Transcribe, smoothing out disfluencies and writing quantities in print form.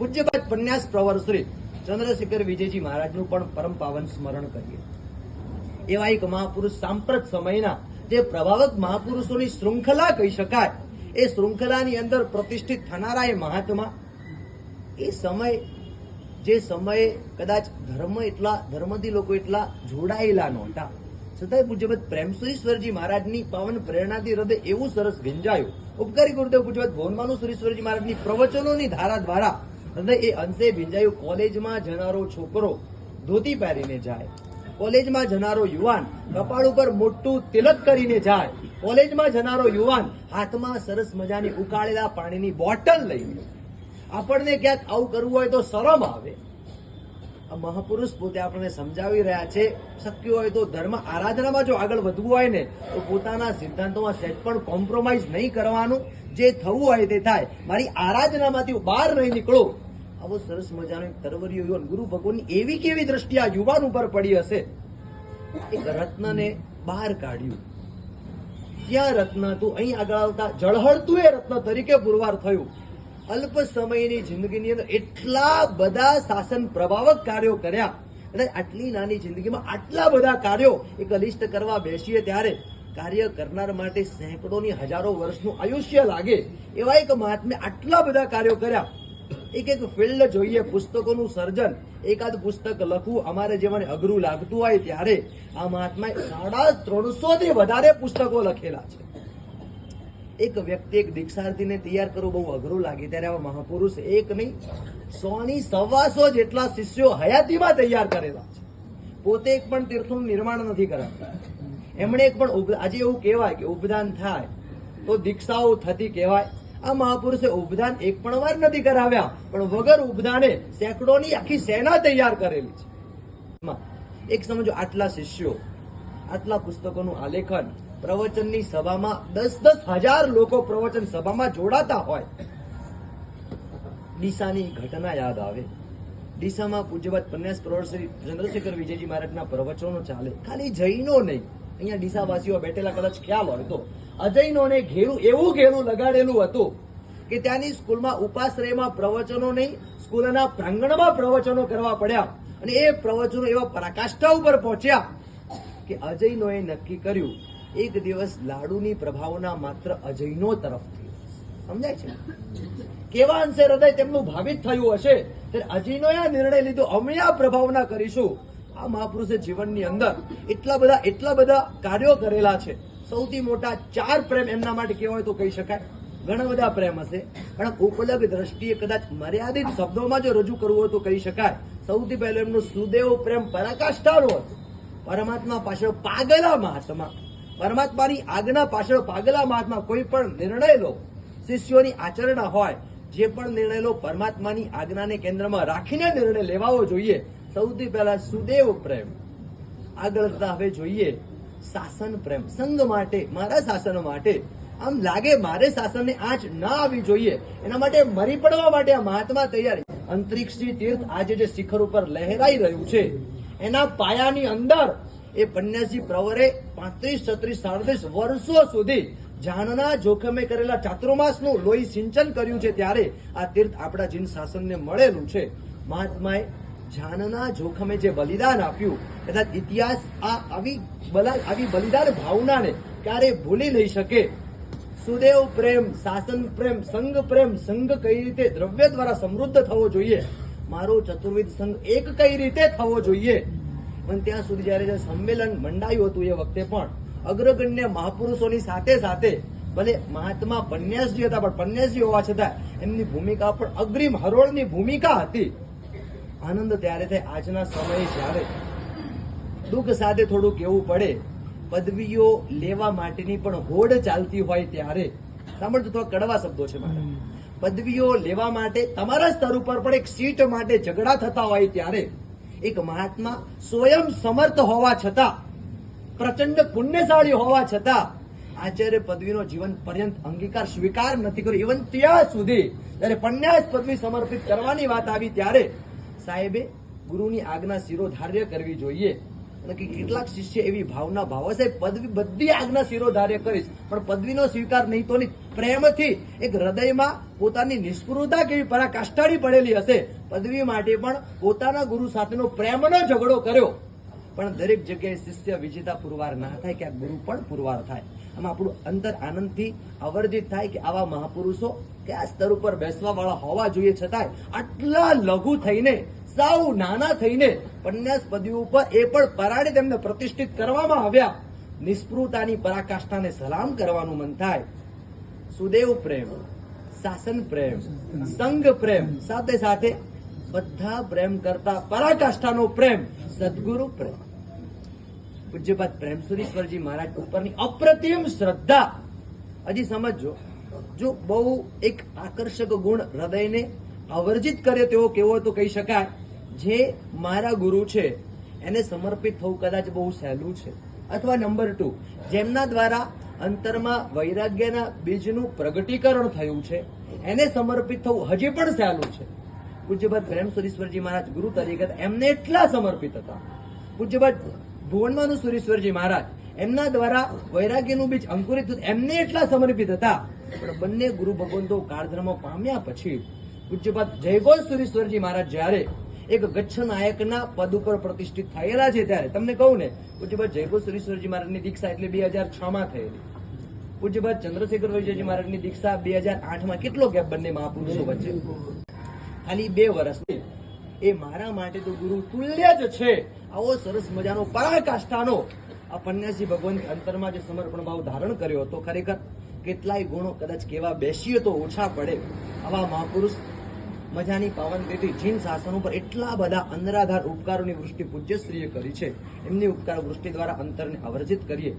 પૂજ્યપાદ પન્યાસ પ્રવર શ્રી ચંદ્રશેખર વિજયજી મહારાજનું પણ પરમ પાવન સ્મરણ કરીએ. એવા એક મહાપુરુષ સાંપ્રત સમયના જે પ્રભાવક મહાપુરુષોની શૃંખલા કહી શકાય, એ શૃંખલાની અંદર પ્રતિષ્ઠિત થનારા એ મહાત્મા, એ સમય જે સમયે કદાચ ધર્મથી લોકો એટલા જોડાયેલા નહોતા, છતાંય પૂજ્યપાદ પ્રેમસુરીશ્વરજી મહારાજની પાવન પ્રેરણાથી હૃદય એવું સરસ ભીંજાયું. ઉપકારી ગુરુદેવ પૂજ્યપાદ ભવનમાનુ સુરેશ્વરજી મહારાજની પ્રવચનોની ધારા દ્વારા હૃદય એ અંશે ભીંજાયું. કોલેજમાં જનારો છોકરો ધોતી પહેરીને જાય, કોલેજમાં જનારો યુવાન કપાળ ઉપર મોટું તિલક કરીને જાય, કોલેજમાં જનારો યુવાન હાથમાં સરસ મજાની ઉકાળેલા પાણીની બોટલ લઈને. આપણને ક્યાંક આવું કરવું હોય તો શરમ આવે. આ મહાપુરુષ પોતે આપણને સમજાવી રહ્યા છે, શક્ય હોય તો ધર્મ આરાધનામાં જો આગળ વધવું હોય ને તો પોતાના સિદ્ધાંતોમાં સેટ પણ કોમ્પ્રોમાઇઝ નહીં કરવાનું. જે થવું હોય તે થાય, મારી આરાધનામાંથી બહાર નહીં નીકળો. આવો સરસ મજાનો એક તરવરીયો યુવાન, ગુરુ ભગવાનની એવી કેવી દ્રષ્ટિ આ યુવાન ઉપર પડી હશે. એક રત્નને બહાર કાઢ્યું. ક્યાં રત્ન હતું? અહીં આગળ આવતા જળહળતું એ રત્ન તરીકે પુરવાર થયું. અલ્પ સમયની જિંદગીની અંદર એટલા બધા શાસન પ્રભાવક કાર્યો કર્યા. એટલે આટલી નાની જિંદગીમાં આટલા બધા કાર્યો એક લિસ્ટ કરવા બેસીએ ત્યારે કાર્ય કરનાર માટે સેંકડોની હજારો વર્ષનું આયુષ્ય લાગે. એવા એક મહાત્મે આટલા બધા કાર્યો કર્યા. એક ફિલ્ડ જોઈએ, પુસ્તકોનું સર્જન, એકાદ પુસ્તક લખવું અમારે જેવાને અઘરું લાગતું હોય ત્યારે આ મહાત્માએ 350 થી વધારે પુસ્તકો લખેલા છે. એક વ્યક્તિ, એક દીક્ષાર્થીને તૈયાર કરવું બહુ અઘરું લાગે ત્યારે આવા મહાપુરુષ એક નહીં 100 ની 125 જેટલા શિષ્યો હયાતીમાં તૈયાર કરેલા છે. પોતે એક પણ તીર્થનું નિર્માણ નથી કરાવતા. એમણે એક પણ, આજે એવું કહેવાય કે ઉપદાન થાય તો દીક્ષાઓ થતી કહેવાય. આ મહાપુરુષે ઉપદાન એક પણ વાર નથી કરાવ્યા, પણ વગર ઉપદાને સેંકડોની આખી સેના તૈયાર કરેલી છે. એક સમજો, આટલા શિષ્યો, આટલા પુસ્તકોનું આલેખન, પ્રવચનની સભામાં 10,000 લોકો પ્રવચન સભામાં જોડાતા હોય. ડીસાની ઘટના યાદ આવે. ડીસામાં પૂજ્યપાદ પન્યાસ પ્રવર શ્રી ચંદ્રશેખર વિજયજી મહારાજના પ્રવચનો ચાલે. ખાલી જૈનો નહીં, અહીંયા ડીસાવાસીઓ બેઠેલા કદાચ ખ્યાલ હોય તો અજૈનોને એવું ઘેરું લગાડેલું હતું કે ત્યાંની સ્કૂલમાં ઉપાશ્રયમાં પ્રવચનો નહીં, સ્કૂલના પ્રાંગણમાં પ્રવચનો કરવા પડ્યા. અને એ પ્રવચનો એવા પરાકાષ્ઠા ઉપર પહોંચ્યા કે અજૈનોએ નક્કી કર્યું એક દિવસ લાડુની પ્રભાવના માત્ર અજૈનો તરફથી. સમજાય છે કેવા અંશે હૃદય તેમનું ભાવિત થયું હશે. ત્યારે અજૈનોએ આ નિર્ણય લીધો, અમે આ પ્રભાવના કરીશું. આ મહાપુરુષે જીવનની અંદર એટલા બધા કાર્યો કરેલા છે. સૌથી મોટા 4 પ્રેમ એમના માટે કેવા હોય તો કહી શકાય. ઘણા બધા પ્રેમ હશે, પણ ઉપલબ્ધ દ્રષ્ટિએ કદાચ મર્યાદિત શબ્દોમાં જો રજૂ કરવું હોય તો કહી શકાય. સૌથી પહેલો એમનો સુદેવ પ્રેમ પરાકાષ્ઠાનો હતો. પરમાત્મા પાછળ પાગલા મહાત્મા, પરમાત્માની આજ્ઞા પાછળ પાગલા મહાત્મા. કોઈ પણ નિર્ણય લો, શિષ્યોની આચરણા હોય, જે પણ નિર્ણય લો પરમાત્માની આજ્ઞાને કેન્દ્રમાં રાખીને નિર્ણય લેવાવો જોઈએ. સૌથી પહેલા સુદેવ પ્રેમ. આગળ જતા હવે જોઈએ શાસન પ્રેમ. સંઘ માટે, મારા શાસન માટે, આમ લાગે મારે શાસનને આંચ ના આવી જોઈએ, એના માટે મરી પડવા માટે આ મહાત્મા તૈયારી. અંતરિક્ષી તીર્થ આજે જે શિખર ઉપર લહેરાઈ રહ્યું છે, એના પાયાની અંદર એ પન્યાસી પ્રવરે 35, 36, 37 વર્ષો સુધી જાનના જોખમે કરેલા ચાતુર્માસનું લોહી સિંચન કર્યું છે. ત્યારે આ તીર્થ આપણા જીન શાસનને મળેલું છે. મહાત્માએ જાનના જોખમે જે બલિદાન આપ્યું, કદાચ ઇતિહાસ આવી બલિદાન ભાવનાને ક્યારે ભૂલી નહીં શકે. સુદેવ પ્રેમ, શાસન પ્રેમ, સંઘ પ્રેમ. સંઘ કઈ રીતે દ્રવ્ય દ્વારા સમૃદ્ધ થવો જોઈએ, મારો ચતુર્વિધ સંઘ એક કઈ રીતે થવો જોઈએ. પણ ત્યાં સુધી જયારે સંમેલન મંડાયું હતું એ વખતે પણ અગ્રગણ્ય મહાપુરુષોની સાથે સાથે ભલે મહાત્મા પન્યાસજી હતા, પણ પન્યાસજી હોવા છતાં એમની ભૂમિકા પણ અગ્રીમ હરોળની ભૂમિકા હતી. આનંદ ત્યારે થાય આજના સમયે જ્યારે દુઃખ સાથે થોડું કહેવું પડે, પદવીઓ લેવા માટેની પણ હોડ ચાલતી હોય ત્યારે, સાંભળજો તો કડવા શબ્દો છે મારા, પદવીઓ લેવા માટે તમારા સ્તર ઉપર પણ એક સીટ માટે ઝઘડા થતા હોય ત્યારે એક મહાત્મા સ્વયં સમર્થ હોવા છતાં, પ્રચંડ પુણ્યશાળી હોવા છતાં આચાર્ય પદવીનો જીવન પર્યંત અંગીકાર સ્વીકાર નથી કર્યો. ઇવન ત્યાં સુધી જયારે પન્યાસ પદવી સમર્પિત કરવાની વાત આવી ત્યારે સાહેબે ગુરુની આજ્ઞા શિરોધાર્ય કરવી જોઈએ. અને કેટલાક શિષ્ય એવી ભાવના ભાવે સાહેબ પદવી બધી આજ્ઞા શિરોધાર્ય કરીશ, પણ પદવીનો સ્વીકાર નહીં તો નહીં. પ્રેમથી એક હૃદયમાં પોતાની નિષ્પૃહતા કેવી પરાકાષ્ઠાની પડેલી હશે. પદવી માટે પણ પોતાના ગુરુ સાથેનો પ્રેમનો ઝઘડો કર્યો, પણ દરેક જગ્યાએ શિષ્ય વિજેતા પુરવાર ના થાય કે આ ગુરુ પણ પુરવાર થાય. આમાં આપણું અંતર આનંદથી અવર્જિત થાય કે આવા મહાપુરુષો કે આ સ્તર ઉપર બેસવા વાળા હોવા જોઈએ, છતાંય આટલા લઘુ થઈને, સાવ નાના થઈને પન્યાસ પદવી ઉપર એ પણ પરાણે તેમને પ્રતિષ્ઠિત કરવામાં આવ્યા. નિષ્પૃહતાની પરાકાષ્ઠાને સલામ કરવાનું મન થાય. સુદેવ પ્રેમ, શાસન પ્રેમ, સંઘ પ્રેમ, સાથે સાથે બધા પ્રેમ કરતા પરાકાષ્ઠાનો પ્રેમ સદગુરુ પ્રેમ. પૂજ્યપાદ પ્રેમસુરીશ્વરજી મહારાજ ઉપરની અપ્રતિમ શ્રદ્ધા. હજી સમજો, જો બહુ એક આકર્ષક ગુણ હૃદયને આવર્જિત કરે તેવો કેવો તો કહી શકાય, જે મારા ગુરુ છે એને સમર્પિત થવું કદાચ બહુ સહેલું છે. અથવા નંબર 2, જેમના દ્વારા અંતરમાં વૈરાગ્યના બીજનું પ્રગટીકરણ થયું છે એને સમર્પિત થવું હજી પણ સહેલું છે. પૂજ્યપાદ પ્રેમસુરીશ્વરજી મહારાજ ગુરુ તરીકે એમને એટલા સમર્પિત હતા. પૂજ્યપાદ ભુવનમાનું સુરેશ્વરજી મહારાજ એમના દ્વારા વૈરાગ્યનું બીજ અંકુરિત થયું, એમને એટલા સમર્પિત હતા. પણ બંને ગુરુ ભગવંતો કાળધર્મ પામ્યા પછી પૂજ્યપાદ જયગોલ સુરેશ્વરજી મહારાજ જ્યારે એક ગચ્છ નાયકના પદ ઉપર પ્રતિષ્ઠિત થયેલા છે, ત્યારે તમને કહું ને, પૂજ્યપાદ જયગોલ સુરેશ્વરજી મહારાજની દીક્ષા એટલે 2006 થયેલી. પૂજ્યપાદ ચંદ્રશેખર વૈદ્યજી મહારાજની દીક્ષા 2008 કેટલો ગેપ બંને મહાપુરુષો વચ્ચે? ખાલી 2 વર્ષની. એ મારા માટે તો ગુરુ તુલ્ય જ છે. આવો સરસ મજાનો પરાકાષ્ઠાનો આ પન્યાસી ભગવાન અંતરમાં જે સમર્પણ ભાવ ધારણ કર્યો હતો, ખરેખર કેટલાય ગુણો કદાચ કેવા બેસીએ તો ઓછા પડે. આવા મહાપુરુષ મજાની પાવન તિથિ જીન શાસન ઉપર એટલા બધા અનરાધાર ઉપકારોની વૃષ્ટિ પૂજ્યશ્રીએ કરી છે. એમની ઉપકાર વૃષ્ટિ દ્વારા અંતરને આવર્જિત કરીએ.